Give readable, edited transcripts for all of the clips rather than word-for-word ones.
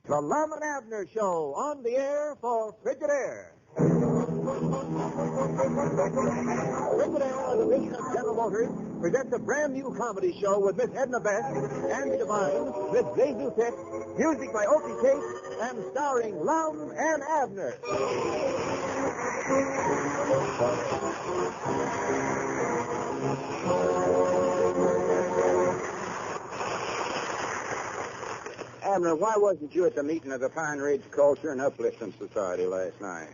The Lum and Abner Show, on the air for Frigidaire. Frigidaire and the Business of General Motors presents a brand new comedy show with Miss Edna Best, Andy Devine, Miss Zay Dutek, music by Opie Case, and starring Lum and Abner. Abner, why wasn't you at the meeting of the Pine Ridge Culture and Uplifting Society last night?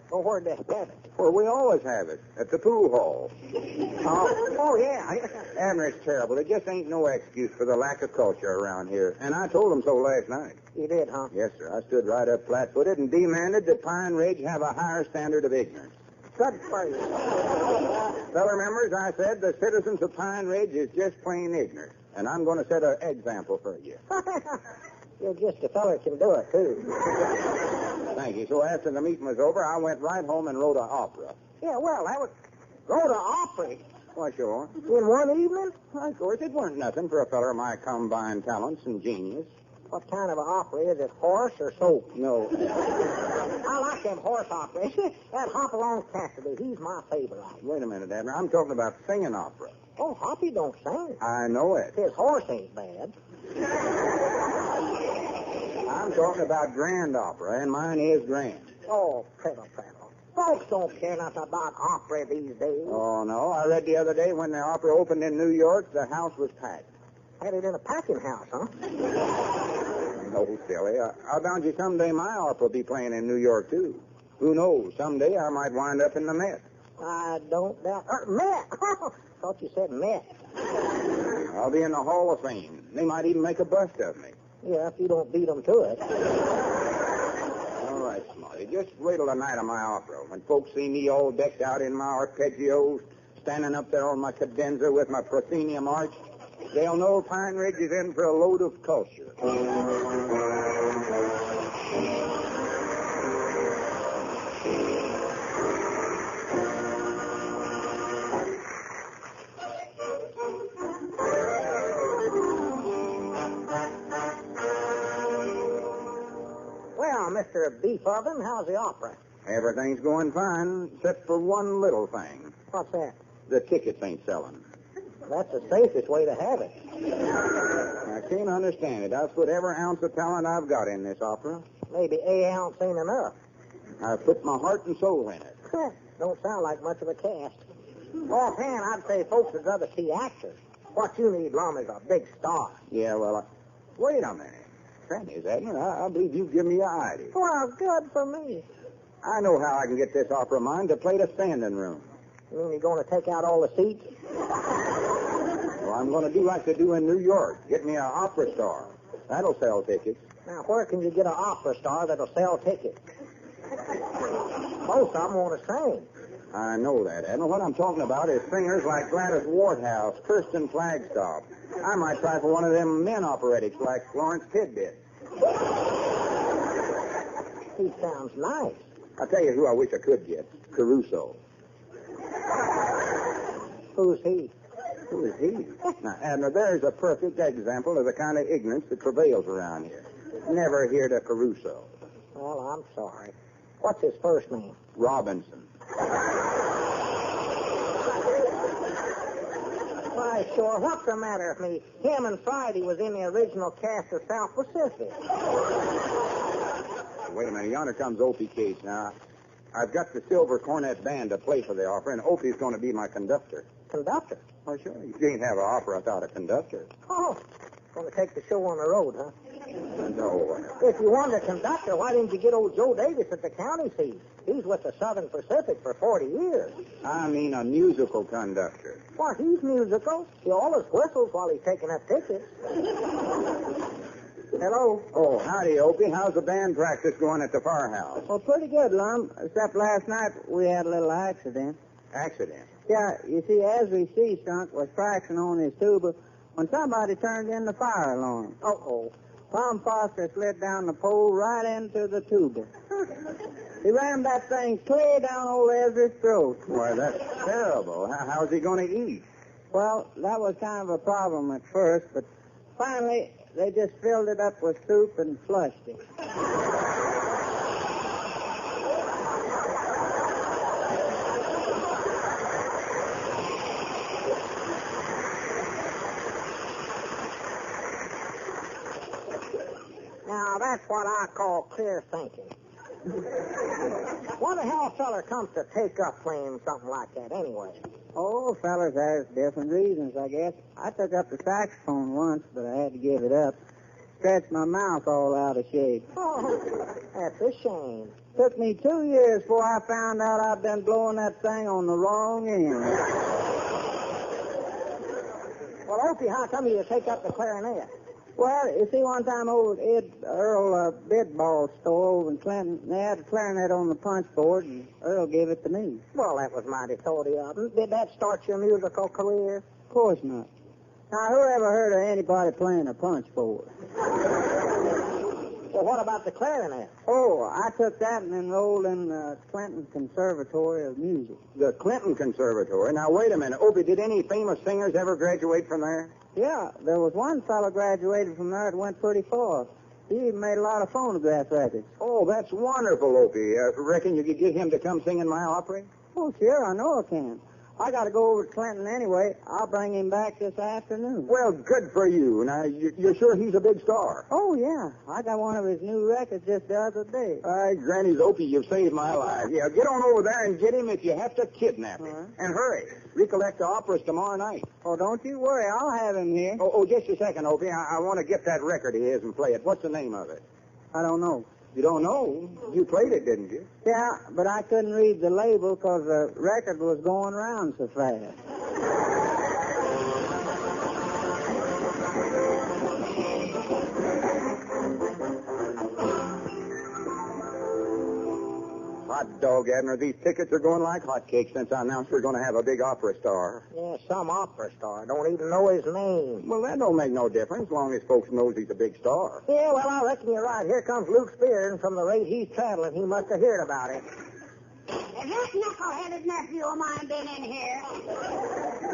Oh, where'd they have it? Well, we always have it, at the pool hall. Oh, yeah. Abner, it's terrible. There just ain't no excuse for the lack of culture around here. And I told them so last night. You did, huh? Yes, sir. I stood right up flat-footed and demanded that Pine Ridge have a higher standard of ignorance. Good for you. Fellow members, I said the citizens of Pine Ridge is just plain ignorant. And I'm going to set an example for you. You're just a feller can do it, too. Thank you. So after the meeting was over, I went right home and wrote an opera. Yeah, well, that was... Wrote an opera. Why, sure. In one evening? Well, of course, it weren't nothing for a feller of my combined talents and genius. What kind of an opera? Is it horse or soap? No. I like them horse operas. That Hopalong Cassidy, he's my favorite. Wait a minute, Abner. I'm talking about singing opera. Oh, Hoppy don't sing. I know it. His horse ain't bad. I'm talking about grand opera, and mine is grand. Oh, prattle. Folks don't care nothing about opera these days. Oh, no. I read the other day when the opera opened in New York, the house was packed. Had it in a packing house, huh? No, silly. I bound you someday my opera will be playing in New York, too. Who knows? Someday I might wind up in the Met. I don't doubt... Met! Thought you said Met. I'll be in the Hall of Fame. They might even make a bust of me. Yeah, if you don't beat them to it. All right, Smarty. Just wait till the night of my opera. When folks see me all decked out in my arpeggios, standing up there on my cadenza with my proscenium arch, they'll know Pine Ridge is in for a load of culture. Well, Mr. Beef Oven, how's the opera? Everything's going fine, except for one little thing. What's that? The tickets ain't selling. That's the safest way to have it. I can't understand it. I've put every ounce of talent I've got in this opera. Maybe a ounce ain't enough. I've put my heart and soul in it. Don't sound like much of a cast. Offhand, I'd say folks would rather see actors. What you need, Lum, is a big star. Yeah, well, wait a minute. Granny's Abner, I believe you've given me an idea. Well, good for me. I know how I can get this opera of mine to play the standing room. You mean you're going to take out all the seats? Well, I'm going to do like they do in New York. Get me an opera star. That'll sell tickets. Now, where can you get an opera star that'll sell tickets? Most of them want to sing. I know that, Abner. What I'm talking about is singers like Gladys Wardhouse, Kirsten Flagstaff. I might try for one of them men operatics like Florence Tidbit. He sounds nice. I'll tell you who I wish I could get. Caruso. Who's he? Who is he? Now, Abner, there's a perfect example of the kind of ignorance that prevails around here. Never heard of Caruso. Well, I'm sorry. What's his first name? Robinson. Why, sure. What's the matter with me? Him and Friday was in the original cast of South Pacific. Wait a minute. Yonder comes Opie Case. Now, I've got the Silver Cornet Band to play for the opera, and Opie's going to be my conductor. Conductor? Oh, sure. You can't have an opera without a conductor. Oh, going to take the show on the road, huh? No. If you wanted a conductor, why didn't you get old Joe Davis at the county seat? He's with the Southern Pacific for 40 years. I mean a musical conductor. Well, he's musical. He always whistles while he's taking up tickets. Hello? Oh, howdy, Opie. How's the band practice going at the firehouse? Well, pretty good, Lum. Except last night we had a little accident. Accident? Yeah, you see, Ezra C. Skunk was practicing on his tuba when somebody turned in the fire alarm. Uh-oh. Tom Foster slid down the pole right into the tuba. He rammed that thing clear down old Ezra's throat. Why, that's terrible. How's he going to eat? Well, that was kind of a problem at first, but finally They just filled it up with soup and flushed it. Now, that's what I call clear thinking. Why the hell a feller comes to take up playing something like that anyway? Oh, fellas has different reasons, I guess. I took up the saxophone once, but I had to give it up. Stretched my mouth all out of shape. Oh, that's a shame. Took me 2 years before I found out I'd been blowing that thing on the wrong end. Well, Opie, how come you take up the clarinet? Well, you see, one time old Earl Bidball store over in Clinton, they had a clarinet on the punch board, and Earl gave it to me. Well, that was mighty toady of him. Did that start your musical career? Of course not. Now, who ever heard of anybody playing a punch board? Well, what about the clarinet? Oh, I took that and enrolled in the Clinton Conservatory of Music. The Clinton Conservatory? Now, wait a minute. Opie, did any famous singers ever graduate from there? Yeah, there was one fellow graduated from there that went pretty far. He even made a lot of phonograph records. Oh, that's wonderful, Opie. Reckon you could get him to come sing in my opera? Oh, sure, I know I can. I got to go over to Clinton anyway. I'll bring him back this afternoon. Well, good for you. Now, you're sure he's a big star? Oh, yeah. I got one of his new records just the other day. Granny's Opie, you've saved my life. Yeah, get on over there and get him if you have to kidnap him. All right. And hurry. Recollect the operas tomorrow night. Oh, don't you worry. I'll have him here. Oh, just a second, Opie. I want to get that record of his and play it. What's the name of it? I don't know. You don't know? You played it, didn't you? Yeah, but I couldn't read the label because the record was going around so fast. Hot dog, Abner. These tickets are going like hotcakes since I announced we're going to have a big opera star. Yeah, some opera star. Don't even know his name. Well, that don't make no difference as long as folks knows he's a big star. Yeah, well, I reckon you're right. Here comes Luke Spear, and from the rate he's traveling, he must have heard about it. Has that knuckle-headed nephew of mine been in here?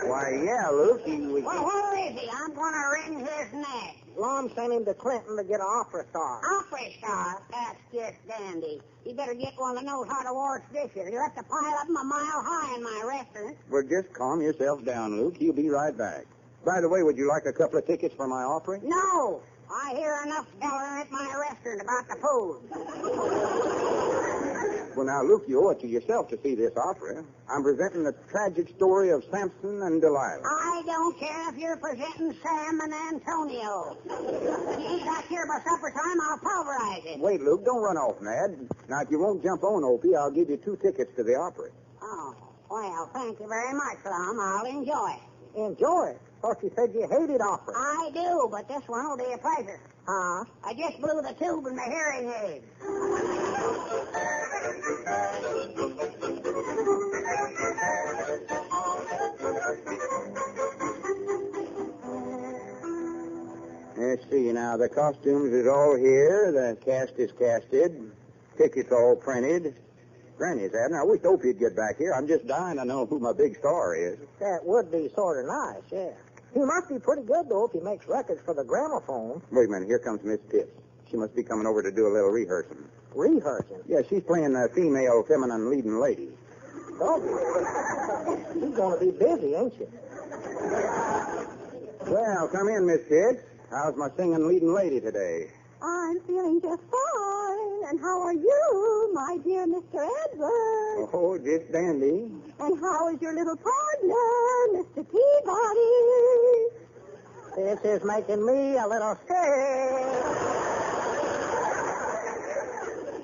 Why, yeah, Luke. He was... Well, where is he? I'm going to wring his neck. Lum sent him to Clinton to get an opera star. Opera star? That's just dandy. You better get one that knows how to wash dishes. You'll have to pile up 'em a mile high in my restaurant. Well, just calm yourself down, Luke. He'll be right back. By the way, would you like a couple of tickets for my opera? No. I hear enough bellering at my restaurant about the food. Well, now, Luke, you owe it to yourself to see this opera. I'm presenting the tragic story of Samson and Delilah. I don't care if you're presenting Sam and Antonio. If you ain't got here by supper time, I'll pulverize it. Wait, Luke, don't run off, Ned. Now, if you won't jump on Opie, I'll give you 2 tickets to the opera. Oh, well, thank you very much, Lum. I'll enjoy it. Enjoy it. Thought you said you hated opera. I do, but this one will be a pleasure. Huh? I just blew the tube in my hearing aid. Let's see now. The costumes is all here. The cast is casted. Tickets all printed. Granny's Abner. I wish Opie'd get back here. I'm just dying to know who my big star is. That would be sort of nice, yeah. He must be pretty good, though, if he makes records for the gramophone. Wait a minute. Here comes Miss Pitts. She must be coming over to do a little rehearsing. Rehearsing? Yeah, she's playing a female, feminine leading lady. Oh, she's going to be busy, ain't she? Well, come in, Miss Pitts. How's my singing leading lady today? I'm feeling just fine. And how are you, my dear Mr. Edwards? Oh, just dandy. And how is your little partner, Mr. Peabody? This is making me a little scared.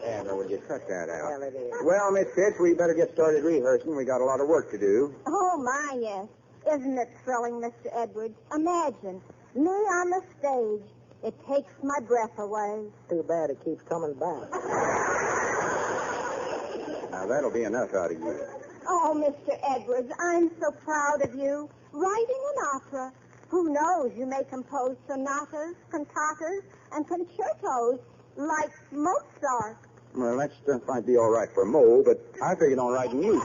Abner, would you cut that out? Well, it is. Well, Miss Pitts, we better get started rehearsing. We got a lot of work to do. Oh, my, yes. Isn't it thrilling, Mr. Edwards? Imagine, me on the stage. It takes my breath away. Too bad it keeps coming back. Now, that'll be enough out of you. Oh, Mr. Edwards, I'm so proud of you. Writing an opera. Who knows, you may compose sonatas, cantatas, and concertos like Mozart. Well, that stuff might be all right for Mo, but I figured on writing music.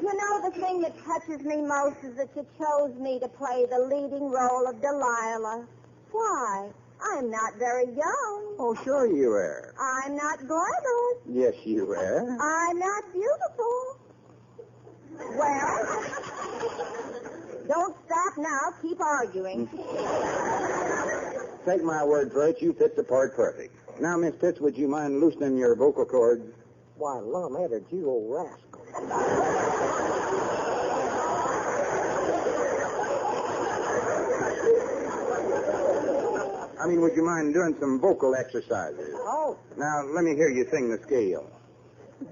You know, the thing that touches me most is that you chose me to play the leading role of Delilah. Why? I'm not very young. Oh, sure you are. I'm not glamorous. Yes, you are. I'm not beautiful. Well, don't stop now. Keep arguing. Take my word for it, you fit the part perfect. Now, Miss Pitts, would you mind loosening your vocal cords? Why, Lum-headed, you old rascal. I mean, would you mind doing some vocal exercises? Oh. Now, let me hear you sing the scale.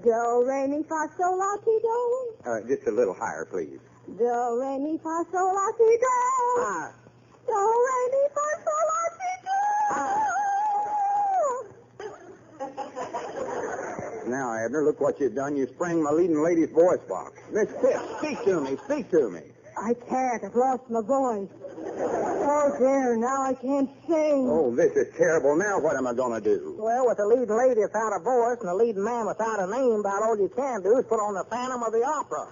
Do, re, mi, fa, sol, la, ti, do. Just a little higher, please. Do, re, mi, fa, sol, la, ti, do. Ah. Do, re, mi, fa, sol, la, ti, do. Now, Abner, look what you've done. You sprang my leading lady's voice box. Miss Pitts, speak to me. Speak to me. I can't. I've lost my voice. Oh, dear. Now I can't sing. Oh, this is terrible. Now what am I going to do? Well, with the leading lady without a voice and the leading man without a name, about all you can do is put on the Phantom of the Opera.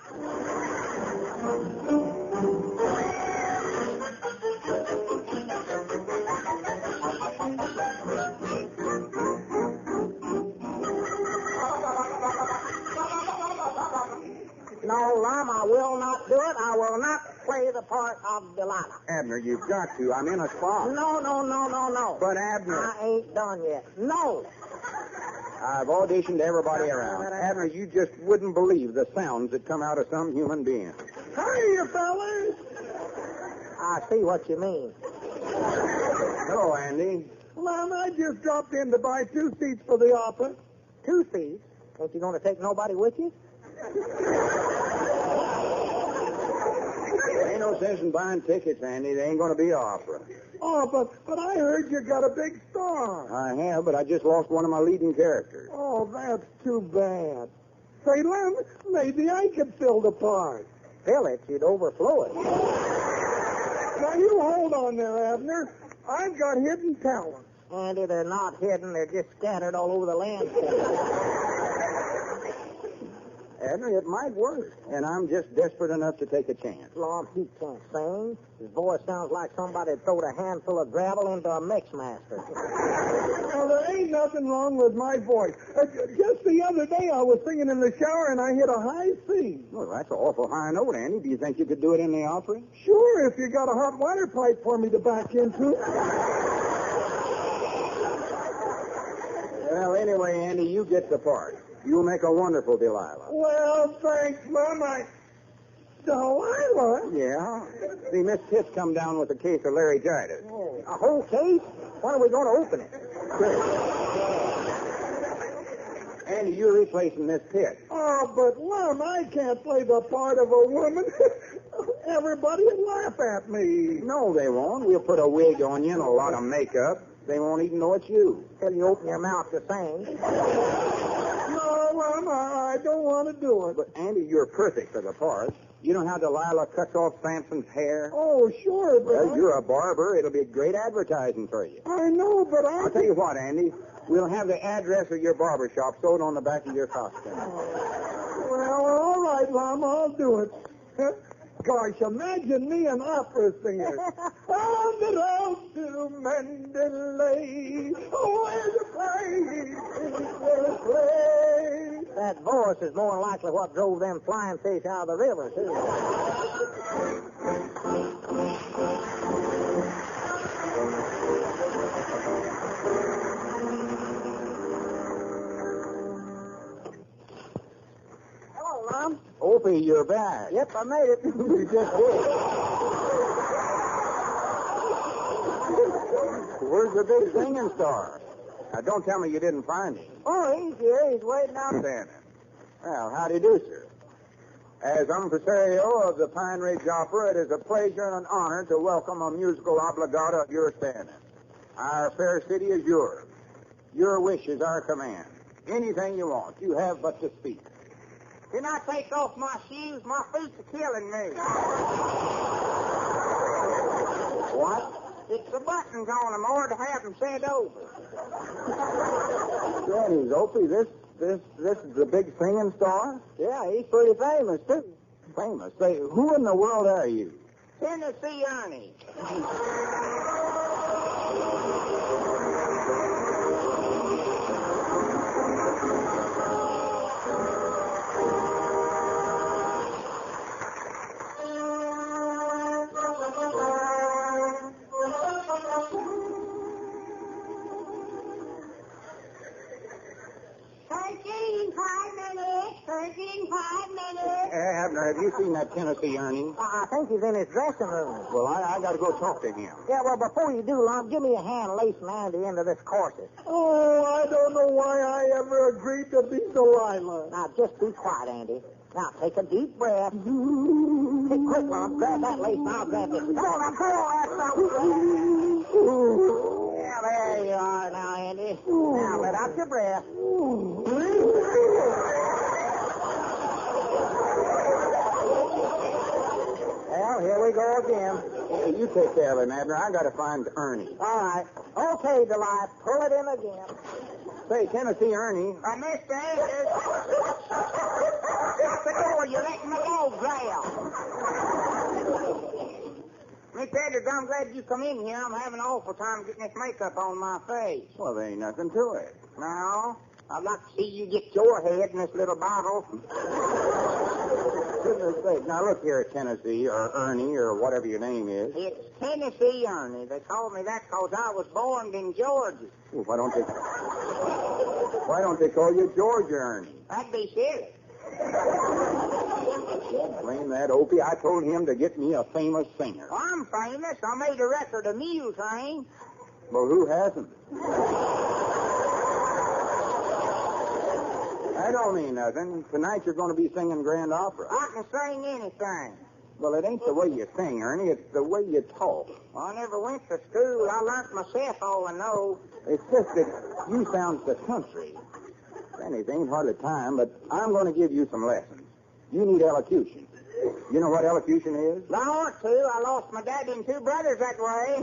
No, Lum, I will not do it. I will not play the part of Delilah. Abner, you've got to. I'm in a spot. No. But, Abner, I ain't done yet. No. I've auditioned everybody around. Abner, you just wouldn't believe the sounds that come out of some human being. Hiya, fellas. I see what you mean. Hello, Andy. Lum, I just dropped in to buy 2 seats for the opera. 2 seats? Ain't you going to take nobody with you? Ain't no sense in buying tickets, Andy. They ain't going to be opera. Oh, but I heard you got a big star. I have, but I just lost one of my leading characters. Oh, that's too bad. Say, Lum, maybe I could fill the part. Fill it, you'd overflow it. Now, you hold on there, Abner. I've got hidden talent. Andy, they're not hidden. They're just scattered all over the landscape. Abner, it might work. And I'm just desperate enough to take a chance. Lum, he can't sing. His voice sounds like somebody throwed a handful of gravel into a mixmaster. Now, there ain't nothing wrong with my voice. Just the other day, I was singing in the shower, and I hit a high C. Well, that's an awful high note, Andy. Do you think you could do it in the opera? Sure, if you got a hot water pipe for me to back into. Well, anyway, Andy, you get the part. You'll make a wonderful Delilah. Well, thanks, Mom. Delilah? Yeah. See, Miss Pitts come down with a case of laryngitis. Oh, a whole case? When are we going to open it? Andy, you're replacing Miss Pitts. Oh, but, Lum, I can't play the part of a woman. Everybody will laugh at me. No, they won't. We'll put a wig on you and a lot of makeup. They won't even know it's you. Till you open your mouth to sing. No, Lum, I don't want to do it. But, Andy, you're perfect for the part. You know how Delilah cuts off Samson's hair? Oh, sure, but... Well, you're a barber. It'll be great advertising for you. I know, but I'll tell you what, Andy. We'll have the address of your barber shop sewed on the back of your costume. Well, all right, Lum, I'll do it. Gosh, imagine me an opera singer. On the road to Mandalay, where the praise play. That voice is more likely what drove them flying fish out of the river, too. Hello, Lum. Opie, you're back. Yep, I made it. You just did. Where's the big singing star? Now, don't tell me you didn't find him. Oh, he's here. He's waiting out. Standing. Well, how do you do, sir? As impresario of the Pine Ridge Opera, it is a pleasure and an honor to welcome a musical obligata of your standing. Our fair city is yours. Your wish is our command. Anything you want, you have but to speak. Can I take off my shoes? My feet are killing me. What? It's the buttons on them, or to have them sent over. Granny's Opie, this is the big singing star? Yeah, he's pretty famous, too. Famous? Say, who in the world are you? Tennessee Ernie. Abner, have you seen that Tennessee Ernie? I think he's in his dressing room. Well, I got to go talk to him. Yeah, well, before you do, Lum, give me a hand lacing Andy into this corset. Oh, I don't know why I ever agreed to be Delilah. Now, just be quiet, Andy. Now, take a deep breath. Hey, quick, Lum, grab that lace and I'll grab this. Come on, now, Yeah, there you are now, Andy. Now, let out your breath. Well, here we go again. Hey, you take care of him, Abner. I got to find Ernie. All right. Okay, Delilah, pull it in again. Say, Tennessee Ernie. Mr. Andrews. Shut the door. You're letting the dog growl. Mr. Andrews, I'm glad you come in here. I'm having an awful time getting this makeup on my face. Well, there ain't nothing to it. Now, I'd like to see you get your head in this little bottle. Goodness sake. Now, look here, Tennessee, or Ernie, or whatever your name is. It's Tennessee Ernie. They called me that because I was born in Georgia. Well, why don't they call you George Ernie? That'd be silly. Blame that Opie. I told him to get me a famous singer. Well, I'm famous. I made a record of Mule Train. Well, who hasn't? I don't mean nothing. Tonight you're going to be singing grand opera. I can sing anything. Well, it ain't the way you sing, Ernie. It's the way you talk. Well, I never went to school. I learned myself all I know. It's just that you sound the country. It ain't hardly time, but I'm going to give you some lessons. You need elocution. You know what elocution is? I ought to. I lost my dad and two brothers that way.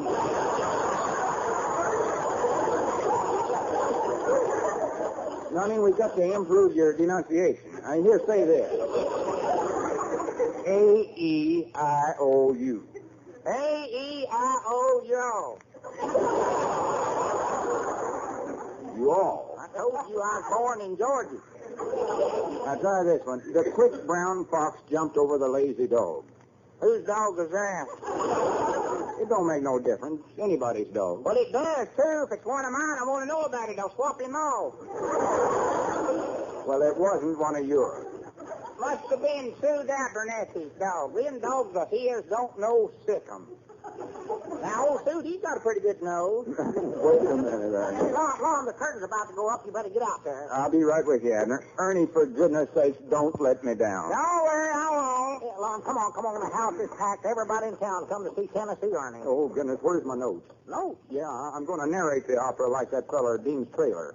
I mean, we've got to improve your denunciation. Here, say this. A-E-I-O-U. A-E-I-O-U. You all. I told you I was born in Georgia. Now, try this one. The quick brown fox jumped over the lazy dog. Whose dog is that? It don't make no difference. Anybody's dog. Well, it does, too. If it's one of mine, I want to know about it. I'll swap him off. Well, it wasn't one of yours. Must have been Sue Abernethy's dog. Them dogs of his don't know sick 'em. Now, old Sue, he's got a pretty good nose. Wait a minute, Ernie. Lon, the curtain's about to go up. You better get out there. I'll be right with you, Abner. Ernie, for goodness sakes, don't let me down. Don't worry, I won't. Yeah, Lon, come on. The house is packed. Everybody in town come to see Tennessee Ernie. Oh, goodness, where's my notes? No. Yeah, I'm going to narrate the opera like that feller at Dean's Trailer.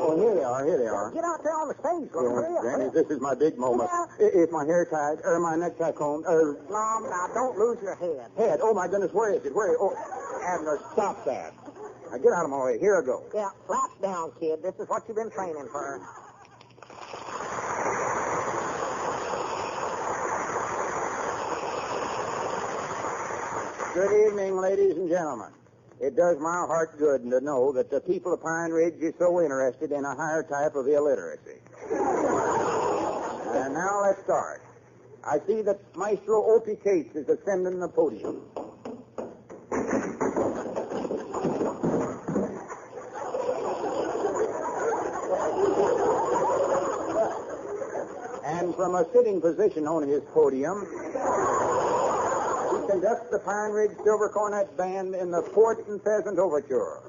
Oh, here they are. Get out there on the stage, Lon. Hurry up, Granny, hurry up. this is my big moment. Is my hair tied, or my necktie combed, or... Lon, now don't lose your head. Head. Oh, my goodness, where is it? Oh, Abner, stop that. Now, get out of my way. Here I go. Yeah, flaps down, kid. This is what you've been training for. Good evening, ladies and gentlemen. It does my heart good to know that the people of Pine Ridge is so interested in a higher type of illiteracy. And now let's start. I see that Maestro Opie Cates is ascending the podium. And from a sitting position on his podium, he conducts the Pine Ridge Silver Cornet Band in the Port and Pheasant Overture.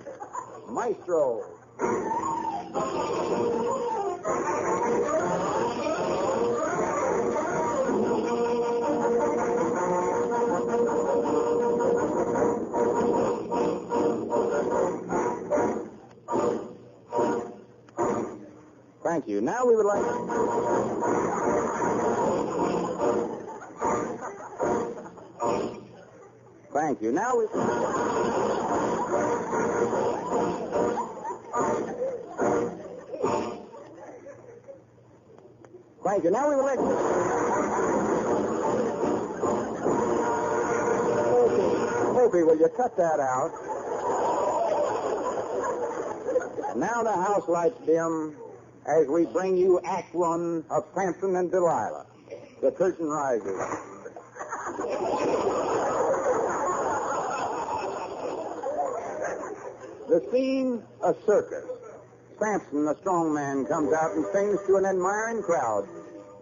Maestro. Thank you. Now we would like... Thank you. Now we... Thank you. Now we would like... Opie, will you cut that out? Now the house lights dim as we bring you Act One of Samson and Delilah. The curtain rises. The scene, a circus. Samson, the strong man, comes out and sings to an admiring crowd.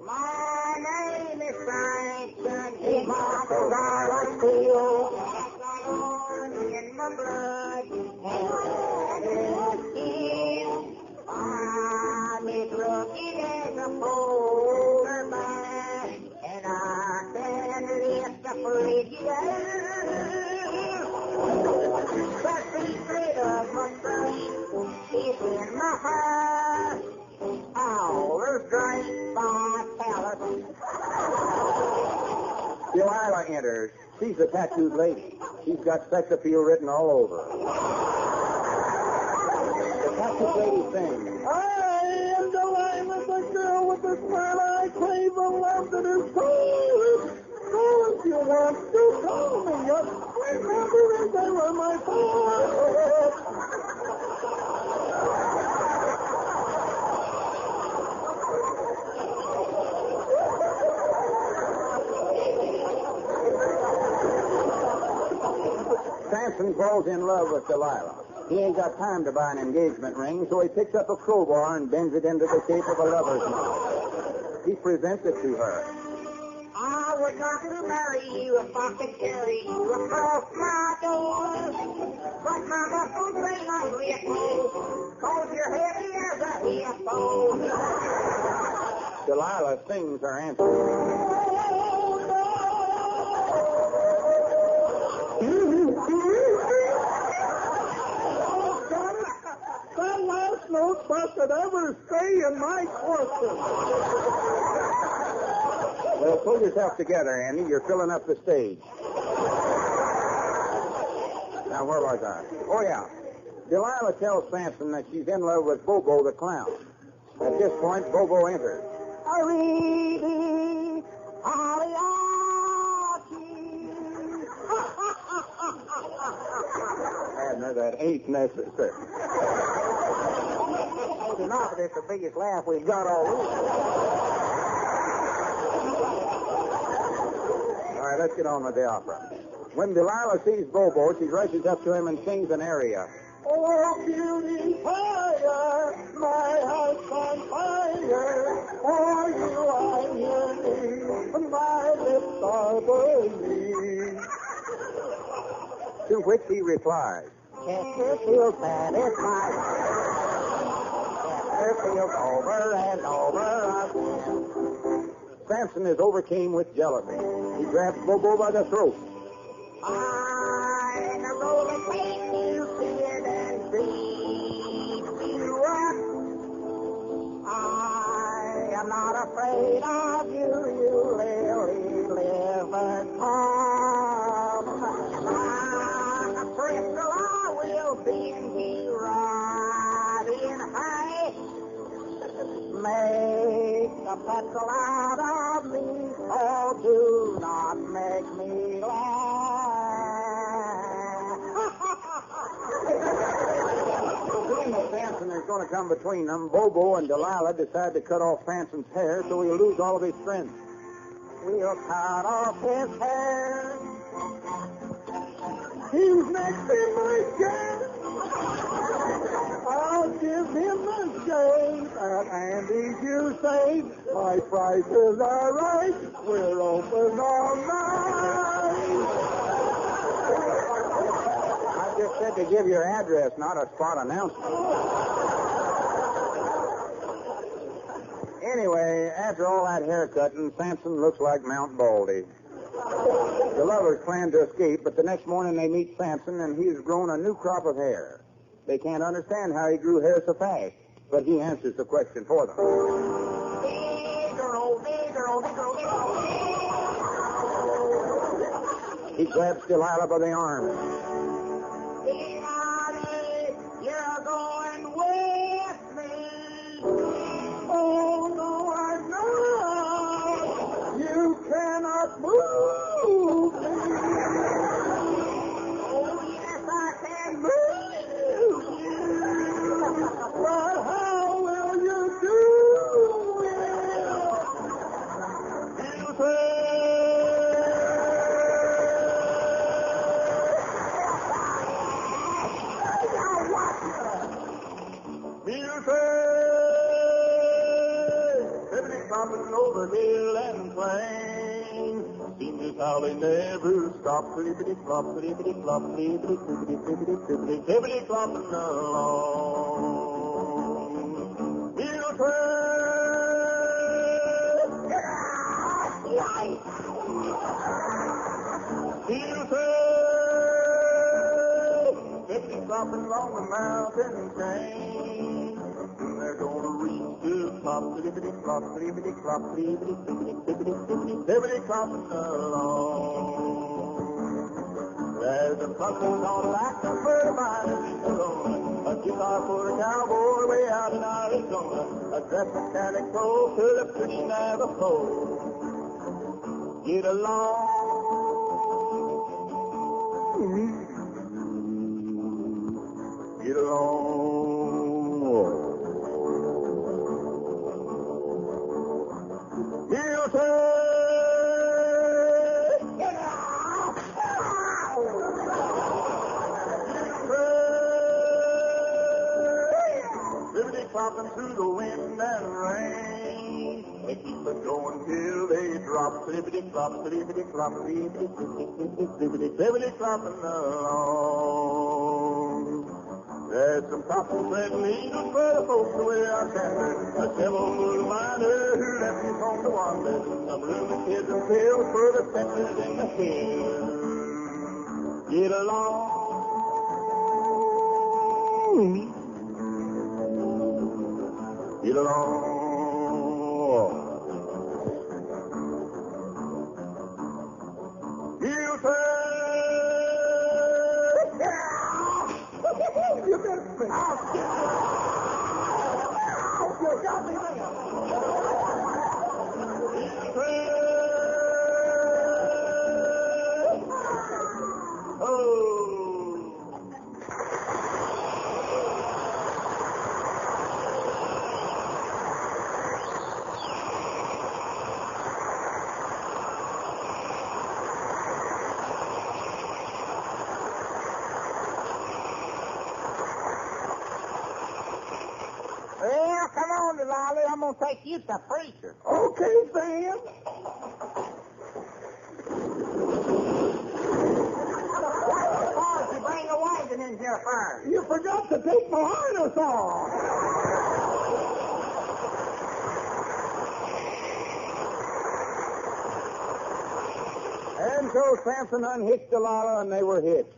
My name is Samson. His muscles are like steel. In my blood and skin. I'm as rugged as a polar bear, and I can lift a frigid. The secret of my strength is in my heart. All is great by palace. Delilah enters. She's a tattooed lady. She's got sex appeal written all over her. The tattooed lady sings. I am Delilah, the girl with the smile. I crave a love that is cold. So if you want to call me up, remember they were my thoughts. Samson falls in love with Delilah. He ain't got time to buy an engagement ring, so he picks up a crowbar and bends it into the shape of a lover's mouth. He presents it to her. I would not to marry you if I could carry you across my door. But my muscles may not let you, 'cause you're heavy as a hippo. Delilah sings her answer. That last note busted ever stay in my corpus. Well, pull yourself together, Andy. You're filling up the stage. Now, where was I? Oh, yeah. Delilah tells Samson that she's in love with Bobo the clown. At this point, Bobo enters. Aridi, Abner, that ain't necessary. Maybe not, but it's the biggest laugh we've got all week. All right, let's get on with the opera. When Delilah sees Bobo, she rushes up to him and sings an aria. Oh, beauty fire, my house on fire. For you I'm yearning, my lips are burning. To which he replies, Chester feels bad, it's my Chester feels over and over again. Samson is overcome with jealousy. He grabs Bobo by the throat. I'm going to take you, kid, and beat you up. I am not afraid of you, you lily livered calm. Like a crystal, I will bend you right in half. Make a pretzel out of me, oh, do not make me laugh. Seeing that Samson is going to come between them, Bobo and Delilah decide to cut off Samson's hair so he'll lose all of his strength. We'll cut off his hair. He's next in my skin. I'll give him the shade. At Andy's you say, my prices are right. We're open all night. I just said to give your address, not a spot announcement. Anyway, after all that haircutting, Samson looks like Mount Baldy. The lovers plan to escape, but the next morning they meet Samson, and he's grown a new crop of hair. They can't understand how he grew hair so fast, but he answers the question for them. He grabs Delilah by the arm. You're going with me. Oh, no, I'm not. You cannot move me. clopping over hill and plain. Seems as how they never stop. Flippity flop, flippity flop, flippity flippity flippity flippity flippity flopping along. Mill train. Mill train. Flippity flopping along the mountain chain. They're gonna reach the top, flippity flop, flippity flop, flippity flippity flippity flippity flippity flopping along. There's a puppet on Lauck and Devine, a guitar for a cowboy way out in Arizona, a dress mechanic pro to the pretty Navajo. Get along. Get along. Mill train. Flopping through the wind and rain. They keep it going till they drop. Flippity flop, flippity flop, flippity flippity flippity flippity flopping along. There's some popping thread needles for the folks away out yonder. A devil miner who left his home to wander. Some roomy kids and pills for the settlers in the hills. Get along. Get along. Mill train. You better speak. You got me there. Mill train. Oh. Well, come on, Delilah. I'm going to take you to preacher. Okay, Sam. What's the cause you bring a wagon in here first? You forgot to take my harness off. And so Samson unhitched Delilah, and they were hitched.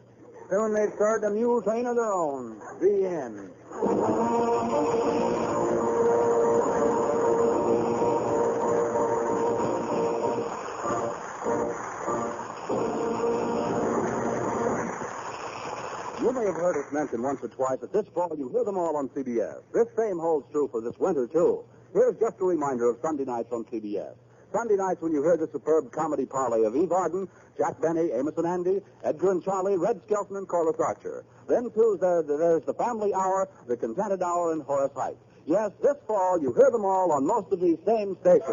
Soon they'd start a mule train of their own. The end. You may have heard us mention once or twice that this fall you hear them all on CBS. This same holds true for this winter, too. Here's just a reminder of Sunday nights on CBS. Sunday nights when you hear the superb comedy parlay of Eve Arden, Jack Benny, Amos and Andy, Edgar and Charlie, Red Skelton and Corliss Archer. Then, too, there's the Family Hour, the Contented Hour, and Horace Height. Yes, this fall you hear them all on most of these same stations.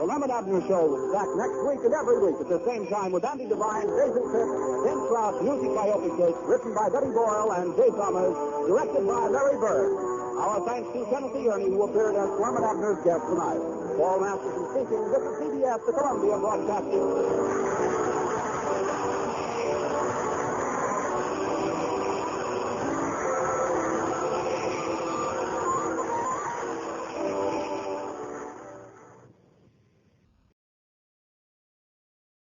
The Lum and Abner Show will be back next week and every week at the same time with Andy Devine, Jason Pitt, Tim Trout, music by Opie Cake, written by Betty Boyle and Jay Thomas, directed by Larry Bird. Our thanks to Timothy Ernie, who appeared as Lum and Abner's guest tonight. Paul Masterson speaking. This is CBS, the Columbia Broadcasting.